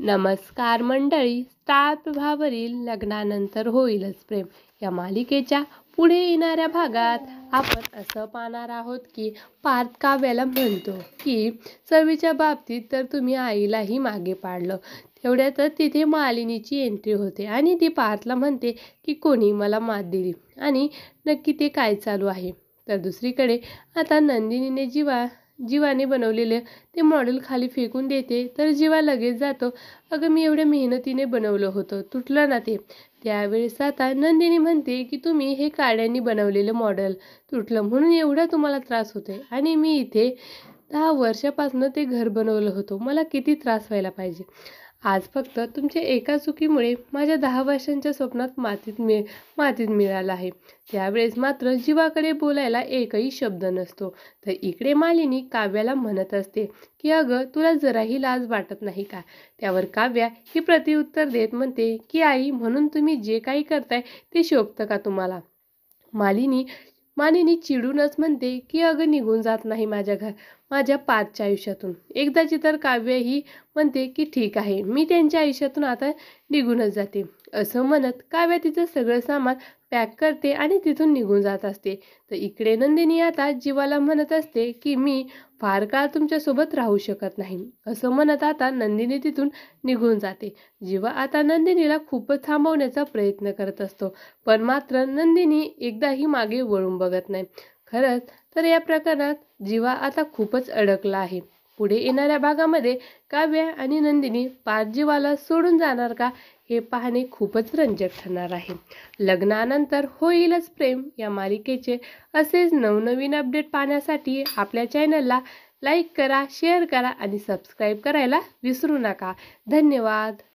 नमस्कार मंडळी. स्टार प्रभावरील लग्नानंतर होईलच प्रेम या मालिकेच्या पुढे येणाऱ्या भागात आपण असं पाहणार आहोत की पार्थ काव्याला म्हणतो की चवीच्या बाबतीत तर तुम्ही आईलाही मागे पाडलं. तेवढ्यातच तिथे मालिनीची एंट्री होते आणि ती पार्थला म्हणते की कोणी मला मात दिली आणि नक्की ते काय चालू आहे. तर दुसरीकडे आता नंदिनीने जीवाने बनवलेले ते मॉडेल खाली फेकून देते तर जीवा लगेच जातो. अगं मी एवढ्या मेहनतीने बनवलं होतं, तुटलं ना ते. त्यावेळेस आता नंदिनी म्हणते की तुम्ही हे काड्यांनी बनवलेलं मॉडेल तुटलं म्हणून एवढा तुम्हाला त्रास होतोय आणि मी इथे 10 वर्षापासून ते घर बनवलं होतं, मला किती त्रास व्हायला पाहिजे. आज फक्त तुमच्या एका चुकीमुळे माझ्या 10 वर्षांच्या स्वप्नात मातीत मिळालं आहे. त्यावेळेस मात्र जीवाकडे बोलायला एकही शब्द नसतो. तर इकडे मालिनी काव्याला म्हणत असते की अगं तुला जराही लाज वाटत नाही का. त्यावर काव्या ही प्रतिउत्तर देत म्हणते की आई, म्हणून तुम्ही जे काही करताय ते शोभतं का तुम्हाला. मालिनी चिडूनच म्हणते की अगं निघून जात नाही माझ्या पार्थच्या आयुष्यातून. एकदाची तर काव्य ही म्हणते की ठीक आहे, मी त्यांच्या आयुष्यातून आता निघूनच जाते. असं म्हणत काव्या तिचं सगळं सामान पॅक करते आणि तिथून निघून जात असते. तर इकडे नंदिनी आता जीवाला म्हणत असते की मी फार काळ तुमच्यासोबत राहू शकत नाही. असं म्हणत आता नंदिनी तिथून निघून जाते. जीवा आता नंदिनीला खूपच थांबवण्याचा प्रयत्न करत असतो, पण मात्र नंदिनी एकदाही मागे वळून बघत नाही. खरंच तर या प्रकरणात जीवा आता खूपच अडकला आहे. पुढे येणाऱ्या भागामध्ये काव्या आणि नंदिनी पार्थ जीवाला सोडून जाणार का हे पाहणे खूपच रंजक ठरणार आहे. लग्नानंतर होईलच प्रेम या मालिकेचे असेच नवनवीन अपडेट पाहण्यासाठी आपल्या चॅनलला लाईक करा, शेअर करा आणि सबस्क्राईब करायला विसरू नका. धन्यवाद.